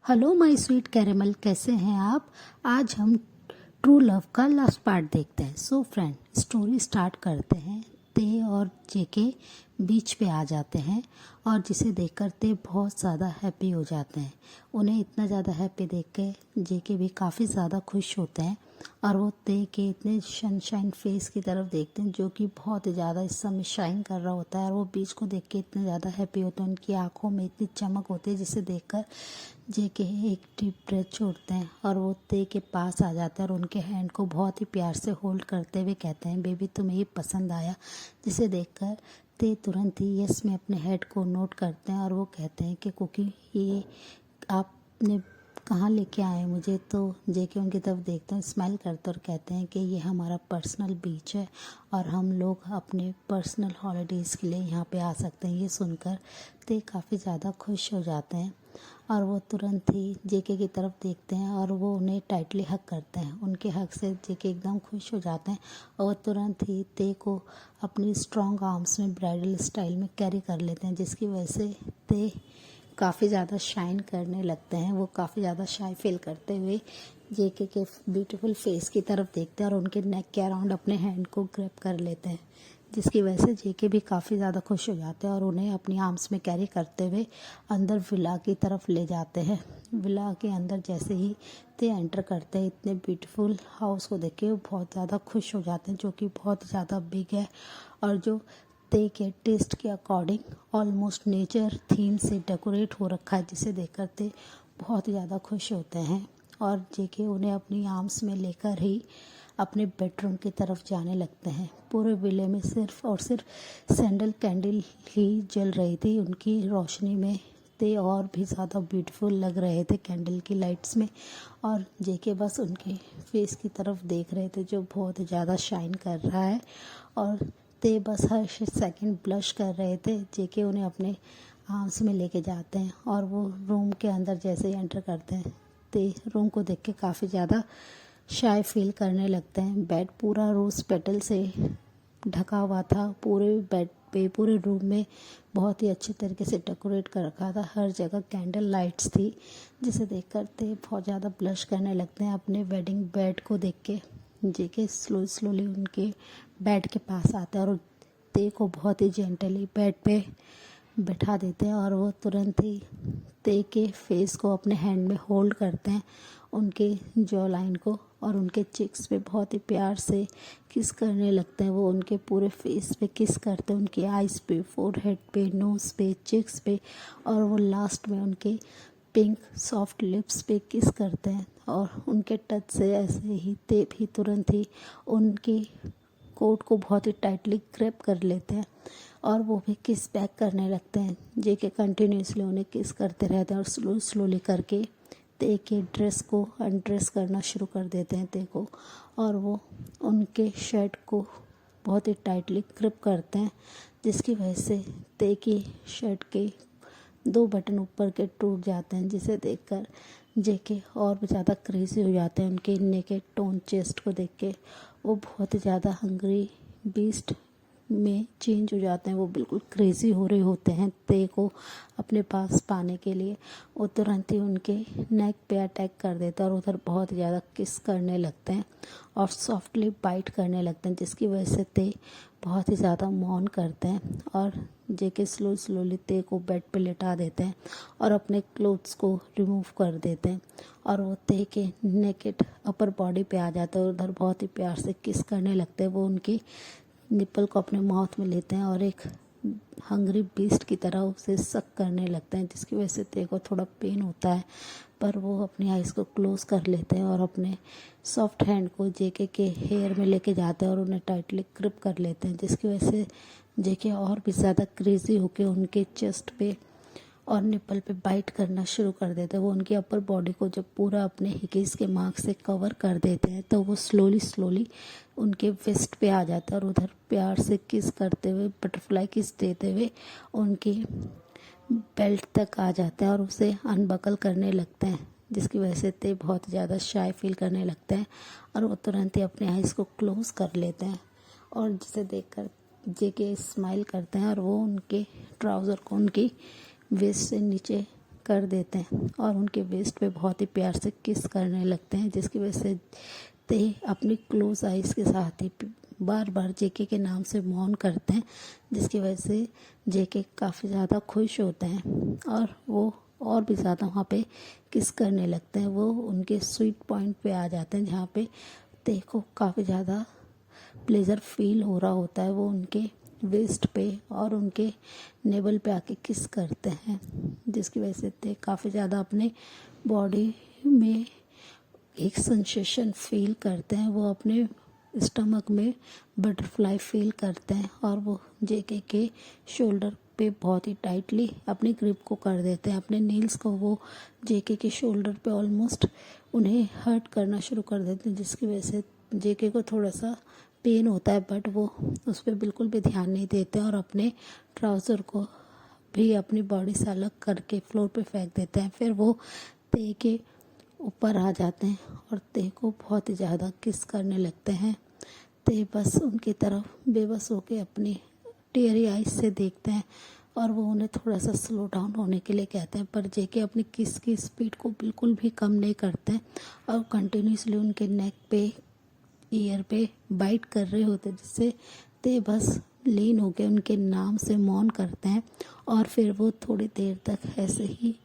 Hello my sweet caramel, कैसे हैं आप। आज हम ट्रू लव का लास्ट पार्ट देखते हैं। सो फ्रेंड, स्टोरी स्टार्ट करते हैं। ते और जेके बीच पे आ जाते हैं और जिसे देखकर ते बहुत ज़्यादा हैप्पी हो जाते हैं। उन्हें इतना ज़्यादा हैप्पी देख के जेके भी काफ़ी ज़्यादा खुश होते हैं और वो ते के इतने सनशाइन फेस की तरफ देखते हैं जो कि बहुत ही ज़्यादा इस समय शाइन कर रहा होता है और वो बीच को देख के इतने ज़्यादा हैप्पी होते हैं। उनकी आंखों में इतनी चमक होती है जिसे देखकर जेके एक डीप ब्रेथ छोड़ते हैं और वो ते के पास आ जाते हैं और उनके हैंड को बहुत ही प्यार से होल्ड करते हुए कहते हैं, बेबी तुम्हें ये पसंद आया। जिसे देखकर ते तुरंत ही यस में अपने हेड को नोट करते हैं और वो कहते हैं कि कुकी ये आपने कहाँ लेके आए मुझे। तो जेके उनकी तरफ देखते हैं, स्माइल करते और कहते हैं कि ये हमारा पर्सनल बीच है और हम लोग अपने पर्सनल हॉलीडेज़ के लिए यहाँ पे आ सकते हैं। ये सुनकर ते काफ़ी ज़्यादा खुश हो जाते हैं और वो तुरंत ही जेके की तरफ देखते हैं और वो उन्हें टाइटली हग करते हैं। उनके हग से जेके एकदम खुश हो जाते हैं और तुरंत ही ते को अपनी स्ट्रॉन्ग आर्म्स में ब्राइडल स्टाइल में कैरी कर लेते हैं, जिसकी वजह से ते काफ़ी ज़्यादा शाइन करने लगते हैं। वो काफ़ी ज़्यादा शाई फील करते हुए जेके के ब्यूटीफुल फेस की तरफ देखते हैं और उनके नेक के अराउंड अपने हैंड को ग्रैब कर लेते हैं, जिसकी वजह से जेके भी काफ़ी ज़्यादा खुश हो जाते हैं और उन्हें अपनी आर्म्स में कैरी करते हुए अंदर विला की तरफ ले जाते हैं। विला के अंदर जैसे ही ते एंटर करते हैं, इतने ब्यूटीफुल हाउस को देख के वो बहुत ज़्यादा खुश हो जाते हैं, जो कि बहुत ज़्यादा बिग है और जो ते के टेस्ट के अकॉर्डिंग ऑलमोस्ट नेचर थीम से डेकोरेट हो रखा है, जिसे देखकर ते बहुत ज़्यादा खुश होते हैं और जेके उन्हें अपनी आर्म्स में लेकर ही अपने बेडरूम की तरफ जाने लगते हैं। पूरे विले में सिर्फ और सिर्फ सैंडल कैंडल ही जल रही थी। उनकी रोशनी में ते और भी ज़्यादा ब्यूटीफुल लग रहे थे कैंडल की लाइट्स में और जेके बस उनके फेस की तरफ देख रहे थे जो बहुत ज़्यादा शाइन कर रहा है और ते बस हर सेकंड ब्लश कर रहे थे। जेके उन्हें अपने आर्म्स में लेके जाते हैं और वो रूम के अंदर जैसे ही एंटर करते हैं, ते रूम को देख के काफ़ी ज़्यादा शाय फील करने लगते हैं। बेड पूरा रोज़ पेटल से ढका हुआ था। पूरे बेड पे, पूरे रूम में बहुत ही अच्छे तरीके से डेकोरेट कर रखा था। हर जगह कैंडल लाइट्स थी, जिसे देखकर ते बहुत ज़्यादा ब्लश करने लगते हैं अपने वेडिंग बेड को देख के। जेके स्लोली उनके बेड के पास आते हैं और ते को बहुत ही जेंटली बेड पे बैठा देते हैं और वो तुरंत ही ते के फेस को अपने हैंड में होल्ड करते हैं, उनके जॉ लाइन को, और उनके चिक्स पे बहुत ही प्यार से किस करने लगते हैं। वो उनके पूरे फेस पे किस करते हैं, उनकी आइज़ पे, फोरहेड पे, नोज़ पे, चिक्स पे और वो लास्ट में उनके पिंक सॉफ्ट लिप्स पे किस करते हैं और उनके टच से ऐसे ही ते भी तुरंत ही उनकी कोट को बहुत ही टाइटली ग्रैब कर लेते हैं और वो भी किस बैक करने लगते हैं। जेके कंटिन्यूसली उन्हें किस करते रहते हैं और स्लोली करके ते के ड्रेस को अनड्रेस करना शुरू कर देते हैं ते को, और वो उनके शर्ट को बहुत ही टाइटली ग्रिप करते हैं, जिसकी वजह से ते की शर्ट के 2 बटन ऊपर के टूट जाते हैं, जिसे देखकर जेके और भी ज़्यादा क्रेजी हो जाते हैं। उनके नेकेड टोन चेस्ट को देख के वो बहुत ही ज़्यादा हंग्री बीस्ट में चेंज हो जाते हैं। वो बिल्कुल क्रेजी हो रहे होते हैं ते को अपने पास पाने के लिए। वो तुरंत ही उनके नेक पे अटैक कर देता है और उधर बहुत ज़्यादा किस करने लगते हैं और सॉफ्टली बाइट करने लगते हैं, जिसकी वजह से ते बहुत ही ज़्यादा मौन करते हैं और जेके स्लोली ते को बेड पे लेटा देते हैं और अपने क्लोथ्स को रिमूव कर देते हैं और वो ते के नेकेड अपर बॉडी पे आ जाते हैं और उधर बहुत ही प्यार से किस करने लगते हैं। वो उनकी निप्पल को अपने माउथ में लेते हैं और एक हंग्री बीस्ट की तरह उसे सक करने लगते हैं, जिसकी वजह से ते को थोड़ा पेन होता है, पर वो अपनी आइज़ को क्लोज कर लेते हैं और अपने सॉफ्ट हैंड को जेके के हेयर में लेके जाते हैं और उन्हें टाइटली ग्रिप कर लेते हैं, जिसकी वजह से जेके और भी ज़्यादा क्रेजी होके उनके चेस्ट पे और निप्पल पे बाइट करना शुरू कर देते हैं। वो उनकी अपर बॉडी को जब पूरा अपने हिकीज के मार्क से कवर कर देते हैं तो वो स्लोली उनके वेस्ट पे आ जाता है और उधर प्यार से किस करते हुए, बटरफ्लाई किस देते हुए उनकी बेल्ट तक आ जाते हैं और उसे अनबकल करने लगते हैं, जिसकी वजह से ते बहुत ज़्यादा शाय फील करने लगते हैं और वो तुरंत ही अपने आइज़ को क्लोज कर लेते हैं और जिसे देखकर जेके स्माइल करते हैं और वो उनके ट्राउज़र को उनकी वेस्ट से नीचे कर देते हैं और उनके वेस्ट पे बहुत ही प्यार से किस करने लगते हैं, जिसकी वजह से ते अपनी क्लोज आइज़ के साथ ही बार बार जेके के नाम से मौन करते हैं, जिसकी वजह से जेके काफ़ी ज़्यादा खुश होते हैं और वो और भी ज़्यादा वहाँ पे किस करने लगते हैं। वो उनके स्वीट पॉइंट पे आ जाते हैं जहाँ पे ते को काफ़ी ज़्यादा प्लेजर फील हो रहा होता है। वो उनके वेस्ट पे और उनके नेवल पे आके किस करते हैं, जिसकी वजह से ते काफ़ी ज़्यादा अपने बॉडी में एक सेंसेशन फील करते हैं। वो अपने स्टमक में बटरफ्लाई फील करते हैं और वो जेके के शोल्डर पे बहुत ही टाइटली अपनी ग्रिप को कर देते हैं। अपने नील्स को वो जेके के शोल्डर पे ऑलमोस्ट उन्हें हर्ट करना शुरू कर देते हैं, जिसकी वजह से जेके को थोड़ा सा पेन होता है, बट वो उस पर बिल्कुल भी ध्यान नहीं देते और अपने ट्राउज़र को भी अपनी बॉडी से अलग करके फ्लोर पे फेंक देते हैं। फिर वो ते के ऊपर आ जाते हैं और ते को बहुत ही ज़्यादा किस करने लगते हैं। ते बस उनकी तरफ बेबस होके अपनी टेरी आइज से देखते हैं और वो उन्हें थोड़ा सा स्लो डाउन होने के लिए कहते हैं, पर जेके अपनी किस की स्पीड को बिल्कुल भी कम नहीं करते हैं और कंटिन्यूसली उनके नेक पे ईयर पे बाइट कर रहे होते हैं, जिससे ते बस लीन होके उनके नाम से मौन करते हैं। और फिर वो थोड़ी देर तक ऐसे ही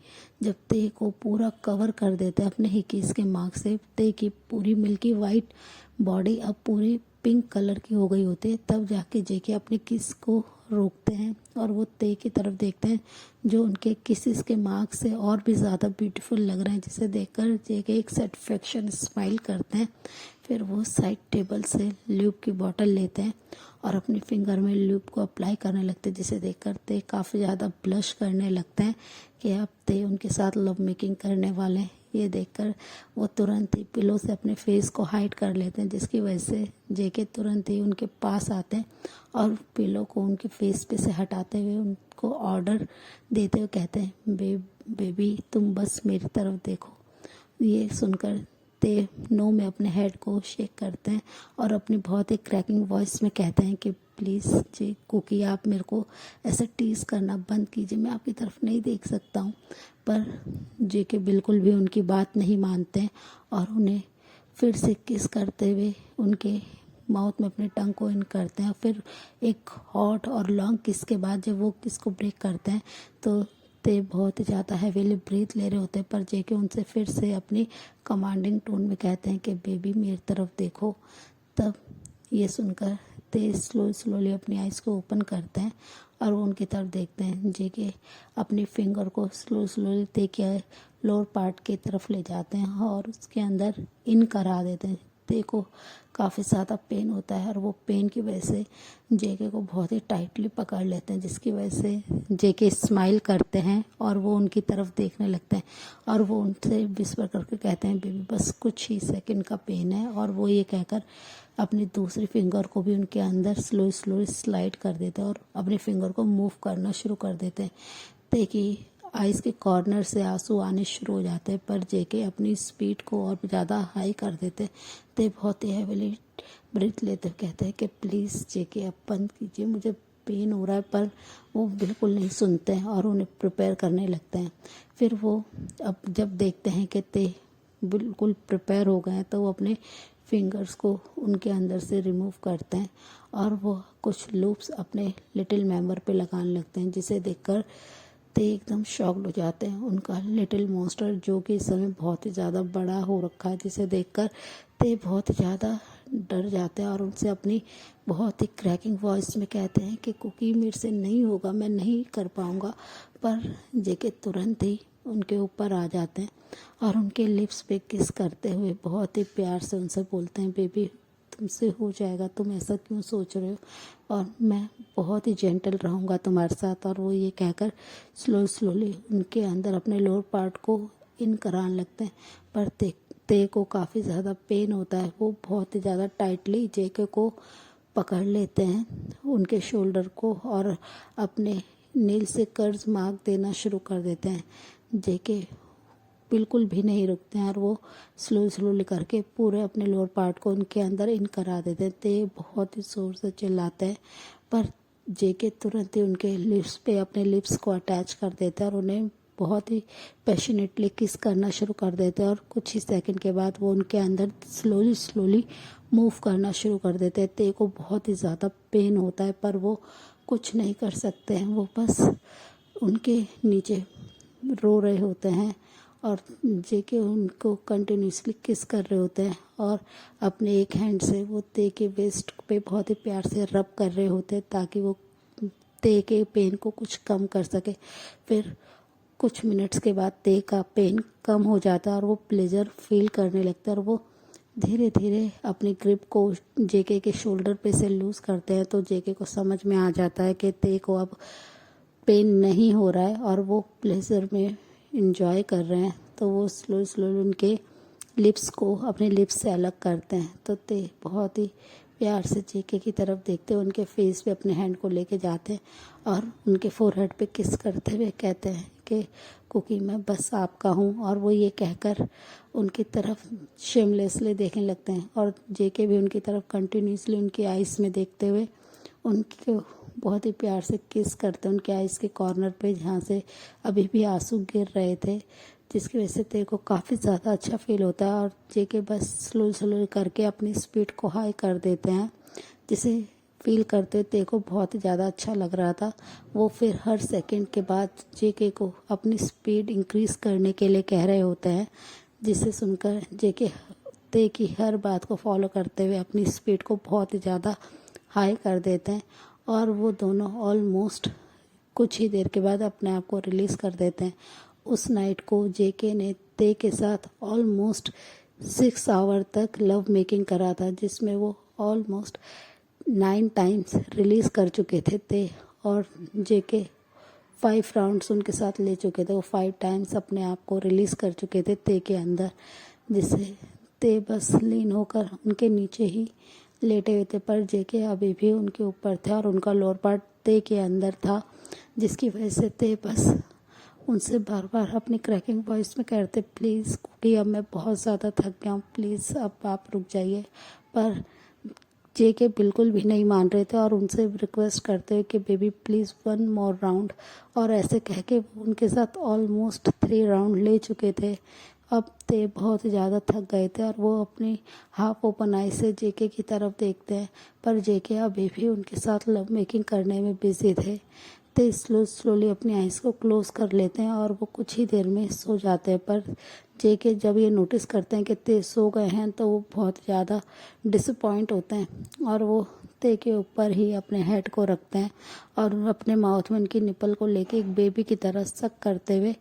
जब ते को पूरा कवर कर देते हैं अपने हिकीज के मार्क से, ते की पूरी मिल्की वाइट बॉडी अब पूरी पिंक कलर की हो गई होती है, तब जाके जेके अपनी किस को रोकते हैं और वो ते की तरफ देखते हैं जो उनके किसिस के मार्क से और भी ज़्यादा ब्यूटीफुल लग रहे हैं, जिसे देखकर जेके एक सेटिस्फेक्शन स्माइल करते हैं। फिर वो साइड टेबल से ल्यूब की बोतल लेते हैं और अपनी फिंगर में ल्यूब को अप्लाई करने लगते हैं, जिसे देखकर ते काफ़ी ज़्यादा ब्लश करने लगते हैं कि अब ते उनके साथ लव मेकिंग करने वाले हैं। ये देखकर वो तुरंत ही पिलो से अपने फेस को हाइड कर लेते हैं, जिसकी वजह से जेके तुरंत ही उनके पास आते हैं और पिलो को उनके फेस पे से हटाते हुए उनको ऑर्डर देते हुए कहते हैं, बेबी तुम बस मेरी तरफ देखो। ये सुनकर ते नो में अपने हेड को शेक करते हैं और अपनी बहुत ही क्रैकिंग वॉइस में कहते हैं कि प्लीज़ जी कुकी आप मेरे को ऐसे टीज़ करना बंद कीजिए, मैं आपकी तरफ नहीं देख सकता हूँ। पर जेके बिल्कुल भी उनकी बात नहीं मानते हैं और उन्हें फिर से किस करते हुए उनके माउथ में अपने टंग को इन करते हैं। फिर एक हॉट और लॉन्ग किस के बाद जब वो किस को ब्रेक करते हैं तो ते बहुत ही ज़्यादा हैवीली ब्रीथ ले रहे होते हैं, पर जेके उनसे फिर से अपनी कमांडिंग टोन में कहते हैं कि बेबी मेरी तरफ देखो। तब ये सुनकर ते स्लोली अपनी आइज़ को ओपन करते हैं और वो उनकी तरफ देखते हैं। जेके अपनी फिंगर को स्लोली ते के लोअर पार्ट की तरफ ले जाते हैं और उसके अंदर इन करा देते हैं। ते को काफ़ी ज़्यादा पेन होता है और वो पेन की वजह से जेके को बहुत ही टाइटली पकड़ लेते हैं, जिसकी वजह से जेके स्माइल करते हैं और वो उनकी तरफ देखने लगते हैं और वो उनसे विस्पर करके कहते हैं, बेबी बस कुछ ही सेकंड का पेन है। और वो ये कहकर अपनी दूसरी फिंगर को भी उनके अंदर स्लोली स्लाइड कर देते हैं और अपनी फिंगर को मूव करना शुरू कर देते हैं। ताकि आइज़ के कॉर्नर से आंसू आने शुरू हो जाते हैं, पर जेके अपनी स्पीड को और ज़्यादा हाई कर देते हैं। ते बहुत ही हैवीली ब्रीथ लेते हुए कहते हैं कि प्लीज़ जेके अब बंद कीजिए, मुझे पेन हो रहा है। पर वो बिल्कुल नहीं सुनते हैं और उन्हें प्रिपेयर करने लगते हैं। फिर वो अब जब देखते हैं कि ते बिल्कुल प्रिपेयर हो गए हैं तो वो अपने फिंगर्स को उनके अंदर से रिमूव करते हैं और वो कुछ लूप्स अपने लिटिल मेंबर पे लगाने लगते हैं, जिसे देखकर ते एकदम शॉक्ड हो जाते हैं। उनका लिटिल मॉन्स्टर जो कि इस समय बहुत ही ज़्यादा बड़ा हो रखा है, जिसे देखकर ते बहुत ही ज़्यादा डर जाते हैं और उनसे अपनी बहुत ही क्रैकिंग वॉइस में कहते हैं कि कुकी मेरे से नहीं होगा, मैं नहीं कर पाऊँगा। पर जेके तुरंत ही उनके ऊपर आ जाते हैं और उनके लिप्स पे किस करते हुए बहुत ही प्यार से उनसे बोलते हैं, बेबी तुमसे हो जाएगा, तुम ऐसा क्यों सोच रहे हो और मैं बहुत ही जेंटल रहूँगा तुम्हारे साथ। और वो ये कहकर स्लोली उनके अंदर अपने लोअर पार्ट को इन कराने लगते हैं, पर ते को काफ़ी ज़्यादा पेन होता है। वो बहुत ही ज़्यादा टाइटली जेके को पकड़ लेते हैं उनके शोल्डर को और अपने नील से कर्ज मार्क देना शुरू कर देते हैं। जेके बिल्कुल भी नहीं रुकते हैं और वो स्लोली करके पूरे अपने लोअर पार्ट को उनके अंदर इन करा देते हैं। ते बहुत ही ज़ोर से चिल्लाते हैं, पर जेके तुरंत ही उनके लिप्स पे अपने लिप्स को अटैच कर देते हैं और उन्हें बहुत ही पैशनेटली किस करना शुरू कर देते हैं और कुछ ही सेकंड के बाद वो उनके अंदर स्लोली मूव करना शुरू कर देते हैं। ते को बहुत ही ज़्यादा पेन होता है पर वो कुछ नहीं कर सकते हैं, वो बस उनके नीचे रो रहे होते हैं और जेके उनको कंटिन्यूसली किस कर रहे होते हैं और अपने एक हैंड से वो ते के वेस्ट पे बहुत ही प्यार से रब कर रहे होते हैं ताकि वो ते के पेन को कुछ कम कर सके। फिर कुछ मिनट्स के बाद ते का पेन कम हो जाता है और वो प्लेजर फील करने लगता है और वो धीरे धीरे अपनी ग्रिप को जेके के शोल्डर पे से लूज़ करते हैं। तो जेके को समझ में आ जाता है कि ते को अब पेन नहीं हो रहा है और वो प्लेजर में इंजॉय कर रहे हैं। तो वो स्लो उनके लिप्स को अपने लिप्स से अलग करते हैं। तो ते बहुत ही प्यार से जेके की तरफ देखते हैं, उनके फेस पे अपने हैंड को लेके जाते हैं और उनके फोरहेड पे किस करते हुए कहते हैं कि कुकी मैं बस आपका हूँ। और वो ये कहकर उनकी तरफ शेमलेसली देखने लगते हैं और जेके भी उनकी तरफ कंटिन्यूसली उनकी आइज़ में देखते हुए उनको बहुत ही प्यार से किस करते हैं उनके आइज़ के कॉर्नर पे जहाँ से अभी भी आंसू गिर रहे थे, जिसकी वजह से ते को काफ़ी ज़्यादा अच्छा फील होता है। और जेके बस स्लो करके अपनी स्पीड को हाई कर देते हैं, जिसे फील करते हुए ते को बहुत ही ज़्यादा अच्छा लग रहा था। वो फिर हर सेकंड के बाद जेके को अपनी स्पीड इंक्रीज़ करने के लिए कह रहे होते हैं, जिसे सुनकर जेके ते की हर बात को फॉलो करते हुए अपनी स्पीड को बहुत ही ज़्यादा हाई कर देते हैं और वो दोनों ऑलमोस्ट कुछ ही देर के बाद अपने आप को रिलीज़ कर देते हैं। उस नाइट को जेके ने ते के साथ ऑलमोस्ट 6 आवर तक लव मेकिंग करा था, जिसमें वो ऑलमोस्ट 9 टाइम्स रिलीज़ कर चुके थे ते और जेके 5 राउंड्स उनके साथ ले चुके थे। वो 5 टाइम्स अपने आप को रिलीज़ कर चुके थे ते के अंदर, जिससे ते बस लीन होकर उनके नीचे ही लेटे हुए थे। पर जेके अभी भी उनके ऊपर थे और उनका लोअर पार्ट ते के अंदर था, जिसकी वजह से ते बस उनसे बार बार अपनी क्रैकिंग वॉइस में कहते प्लीज़ कुकी अब मैं बहुत ज़्यादा थक गया हूँ, प्लीज़ अब आप रुक जाइए। पर जेके बिल्कुल भी नहीं मान रहे थे और उनसे रिक्वेस्ट करते हुए कि बेबी प्लीज़ 1 मोर राउंड, और ऐसे कह के उनके साथ ऑलमोस्ट 3 राउंड ले चुके थे। अब ते बहुत ज़्यादा थक गए थे और वो अपनी हाफ ओपन आई से जेके की तरफ देखते हैं, पर जेके अभी भी उनके साथ लव मेकिंग करने में बिजी थे। ते स्लोली अपनी आइज़ को क्लोज़ कर लेते हैं और वो कुछ ही देर में सो जाते हैं। पर जेके जब ये नोटिस करते हैं कि ते सो गए हैं तो वो बहुत ज़्यादा डिसअपॉइंट होते हैं और वो ते के ऊपर ही अपने हेड को रखते हैं और अपने माउथ में उनकी निपल को लेके एक बेबी की तरह सक करते हुए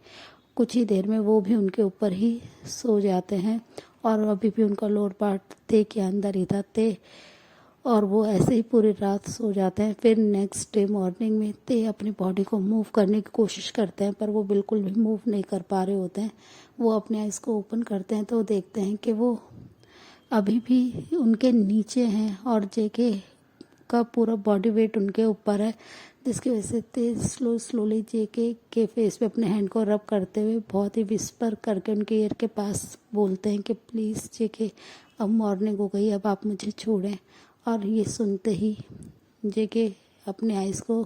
कुछ ही देर में वो भी उनके ऊपर ही सो जाते हैं। और अभी भी उनका लोअर पार्ट ते के अंदर ही था ते, और वो ऐसे ही पूरी रात सो जाते हैं। फिर नेक्स्ट डे मॉर्निंग में ते अपनी बॉडी को मूव करने की कोशिश करते हैं, पर वो बिल्कुल भी मूव नहीं कर पा रहे होते हैं। वो अपने आइज़ को ओपन करते हैं तो देखते हैं कि वो अभी भी उनके नीचे हैं और जेके का पूरा बॉडी वेट उनके ऊपर है, जिसकी वजह से ते स्लोली जेके के फेस पे अपने हैंड को रब करते हुए बहुत ही विस्पर करके उनके ईयर के पास बोलते हैं कि प्लीज़ जेके अब मॉर्निंग हो गई, अब आप मुझे छोड़ें। और ये सुनते ही जेके अपने आइज़ को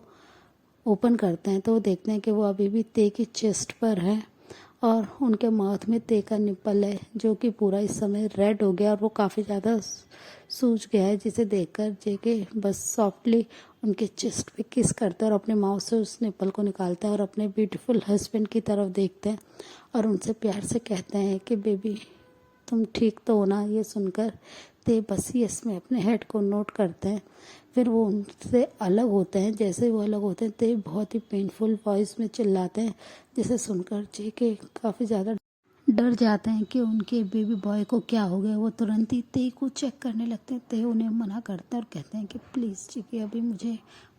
ओपन करते हैं तो देखते हैं कि वो अभी भी ते की चेस्ट पर है और उनके माउथ में ते का निप्पल है, जो कि पूरा इस समय रेड हो गया और वो काफ़ी ज़्यादा सूज गया है, जिसे देखकर जेके बस सॉफ्टली उनके चेस्ट पे किस करते हैं और अपने माउथ से उस निप्पल को निकालते हैं और अपने ब्यूटीफुल हस्बैंड की तरफ देखते हैं और उनसे प्यार से कहते हैं कि बेबी तुम ठीक तो हो ना। ये सुनकर ते बस यस में अपने हेड को नोट करते हैं। फिर वो उनसे अलग होते हैं। जैसे वो अलग होते हैं ते बहुत ही पेनफुल वॉइस में चिल्लाते हैं, जिसे सुनकर जेके काफ़ी ज़्यादा डर जाते हैं कि उनके बेबी बॉय को क्या हो गया। वो तुरंत ही ते को चेक करने लगते हैं। ते उन्हें मना करते हैं और कहते हैं कि प्लीज़ जेके अभी मुझे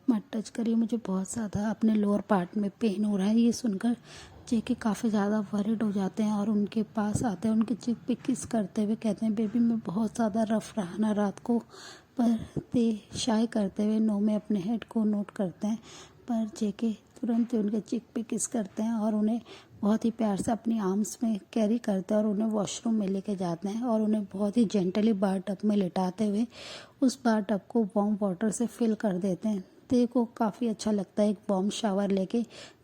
मत टच करिए, मुझे बहुत ज़्यादा अपने लोअर पार्ट में पेन हो रहा है। ये सुनकर जेके काफ़ी ज़्यादा वरिड हो जाते हैं और उनके पास आते हैं, उनके चिक पे किस करते हुए कहते हैं बेबी मैं बहुत ज़्यादा रफ रहा ना रात को। पर ते शाय करते हुए नो में अपने हेड को नोट करते हैं, पर जेके तुरंत ही उनके चिक पे किस करते हैं और उन्हें बहुत ही प्यार से अपनी आर्म्स में कैरी करते हैं और उन्हें वॉशरूम में लेके जाते हैं और उन्हें बहुत ही जेंटली बार टब में लिटाते हुए उस बार टब को वार्म वाटर से फिल कर देते हैं। ते को काफ़ी अच्छा लगता है एक वार्म शावर लेके।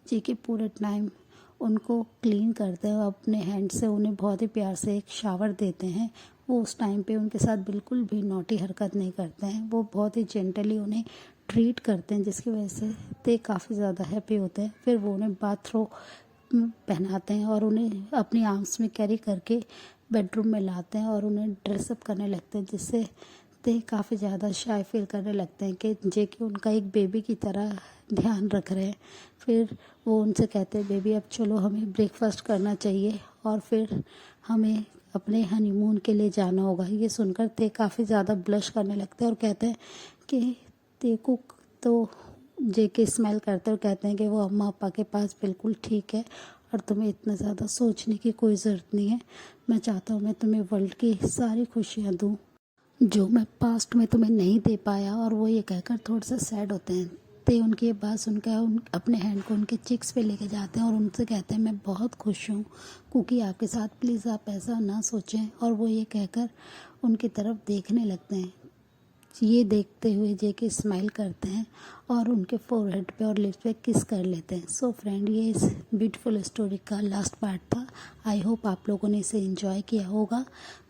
जेके पूरे टाइम उनको क्लीन करते हैं, अपने हैंड से उन्हें बहुत ही प्यार से एक शावर देते हैं। वो उस टाइम पे उनके साथ बिल्कुल भी नॉटी हरकत नहीं करते हैं, वो बहुत ही जेंटली उन्हें ट्रीट करते हैं, जिसकी वजह से ते काफ़ी ज़्यादा हैप्पी होते हैं। फिर वो उन्हें बाथरोब पहनाते हैं और उन्हें अपनी आर्म्स में कैरी करके बेडरूम में लाते हैं और उन्हें ड्रेसअप करने लगते हैं, जिससे ते काफ़ी ज़्यादा शाय फील करने लगते हैं कि उनका एक बेबी की तरह ध्यान रख रहे हैं। फिर वो उनसे कहते हैं, बेबी अब चलो हमें ब्रेकफास्ट करना चाहिए और फिर हमें अपने हनीमून के लिए जाना होगा। ये सुनकर ते काफ़ी ज़्यादा ब्लश करने लगते हैं और कहते हैं कि ते को तो जेके स्माइल करते हैं और कहते हैं कि वो अम्मा पापा के पास बिल्कुल ठीक है और तुम्हें इतना ज़्यादा सोचने की कोई ज़रूरत नहीं है। मैं चाहता हूँ मैं तुम्हें वर्ल्ड की सारी खुशियाँ दूँ जो मैं पास्ट में तुम्हें नहीं दे पाया। और वो ये कहकर थोड़ा सा सैड होते हैं। ते उनकी ये बात सुनकर अपने हैंड को उनके चिक्स पे लेके जाते हैं और उनसे कहते हैं, मैं बहुत खुश हूँ कुकी आपके साथ, प्लीज़ आप ऐसा ना सोचें। और वो ये कहकर उनकी तरफ देखने लगते हैं। ये देखते हुए जेके स्माइल करते हैं और उनके फोरहेड पे और लिप्स पे किस कर लेते हैं। सो फ्रेंड, ये इस ब्यूटीफुल स्टोरी का लास्ट पार्ट था। आई होप आप लोगों ने इसे एंजॉय किया होगा।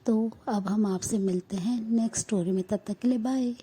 तो अब हम आपसे मिलते हैं नेक्स्ट स्टोरी में, तब तक के लिए बाय।